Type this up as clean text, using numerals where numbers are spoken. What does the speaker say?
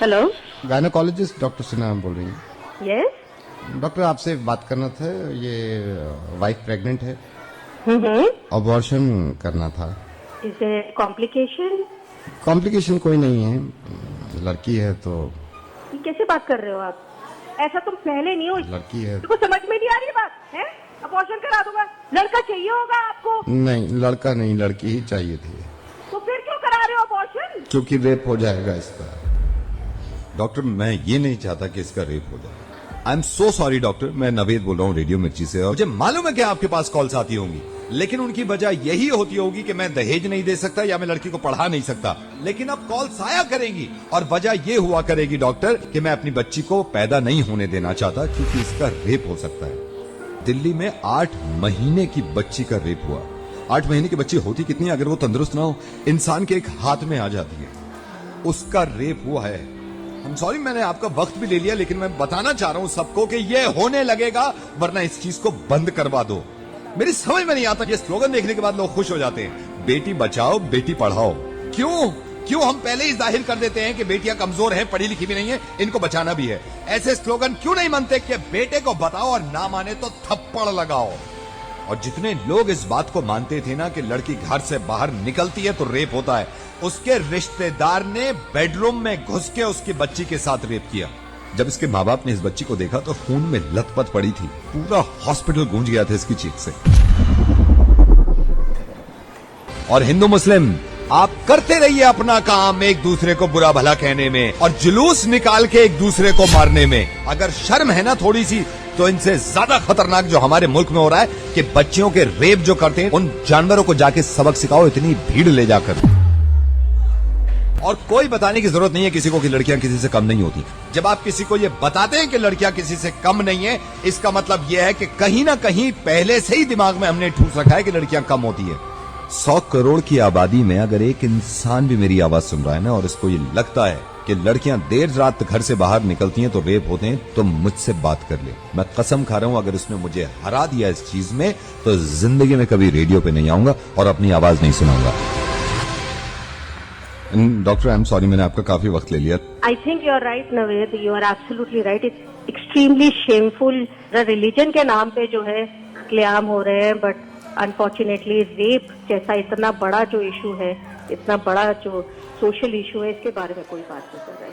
Hello. Gynaecologist doctor Sinha बोल रही हैं। यस। डॉक्टर आपसे बात करना था, ये वाइफ प्रेग्नेंट है, हम्म। अबॉर्शन करना था। Is there complication? कॉम्प्लिकेशन कोई नहीं है, लड़की है तो। ये कैसे बात कर रहे हो आप? ऐसा तुम पहले नहीं हो। लड़की है। तुमको समझ में नहीं आ रही बात है? अबॉर्शन करा दूंगा। लड़का चाहिए होगा आपको। नहीं, लड़का नहीं, लड़की ही चाहिए थी। तो फिर क्यों करा रहे हो अबॉर्शन? क्योंकि रेप हो जाएगा इसका। डॉक्टर मैं ये नहीं चाहता कि इसका रेप हो जाए। I am so sorry doctor, मैं नवेद बोल रहा हूँ रेडियो मिर्ची से। और मुझे मालूम है कि आपके पास कॉल्स आती होंगी, लेकिन उनकी वजह यही होती होगी कि मैं दहेज नहीं दे सकता या मैं लड़की को पढ़ा नहीं सकता। लेकिन अब कॉल्स आया करेंगी और वजह ये हुआ करेगी डॉक्टर कि मैं अपनी बच्ची को पैदा नहीं होने देना चाहता क्योंकि इसका रेप हो सकता है। दिल्ली में 8 महीने की बच्ची का रेप हुआ। 8 महीने की बच्ची होती कितनी अगर वो तंदुरुस्त ना हो, इंसान के एक हाथ में आ जाती है। उसका रेप हुआ है। I'm sorry, मैंने आपका वक्त भी ले लिया, लेकिन मैं बताना चाह रहा हूं सबको कि ये होने लगेगा, वरना इस चीज को बंद करवा दो। मेरी समझ में नहीं आता कि ये स्लोगन देखने के बाद लोग खुश हो जाते हैं, बेटी बचाओ बेटी पढ़ाओ। क्यों हम पहले ही जाहिर कर देते हैं कि बेटियां कमजोर हैं, पढ़ी लिखी भी नहीं है, इनको बचाना भी है। ऐसे स्लोगन क्यों नहीं मानते कि बेटे को बताओ और ना माने तो थप्पड़ लगाओ। और जितने लोग इस बात को मानते थे ना कि लड़की घर से बाहर निकलती है तो रेप होता है, उसके रिश्तेदार ने बेडरूम में घुस के उसकी बच्ची के साथ रेप किया। जब इसके माँ बाप ने इस बच्ची को देखा तो खून में लथपथ पड़ी थी, पूरा हॉस्पिटल गूंज गया था इसकी चीख से। और हिंदू मुस्लिम, आप करते रहिए अपना काम एक दूसरे को बुरा भला कहने में और जुलूस निकाल के एक दूसरे को मारने में। अगर शर्म है ना थोड़ी सी, तो इनसे ज्यादा खतरनाक जो हमारे मुल्क में हो रहा है कि बच्चियों के रेप जो करते हैं, उन जानवरों को जाके सबक सिखाओ, इतनी भीड़ ले जाकर। और कोई बताने की जरूरत नहीं है किसी को कि लड़कियां किसी से कम नहीं होती। जब आप किसी को ये बताते हैं कि लड़कियां किसी से कम नहीं है, इसका मतलब यह है कि कहीं ना कहीं पहले से ही दिमाग में हमने ठूस रखा है कि लड़कियां कम होती है। 100 करोड़ की आबादी में अगर एक इंसान भी मेरी आवाज सुन रहा है ना और इसको ये लगता है कि लड़कियां देर रात घर से बाहर निकलती हैं तो रेप होते हैं, तो मुझसे बात कर ले। मैं कसम खा रहा हूं, अगर उसने मुझे हरा दिया इस चीज में तो जिंदगी में कभी रेडियो पे नहीं आऊंगा और अपनी आवाज नहीं सुनाऊंगा। डॉक्टर आई एम सॉरी, मैंने आपका काफी वक्त ले लिया। I think you are right Naved, you are absolutely right. It's extremely shameful religion के नाम पे जो है क्लेम हो रहे हैं, बट अनफॉर्चुनेटली रेप जैसा इतना बड़ा जो इशू है, इतना बड़ा जो सोशल इशू है, इसके बारे में कोई बात नहीं कर रहा है।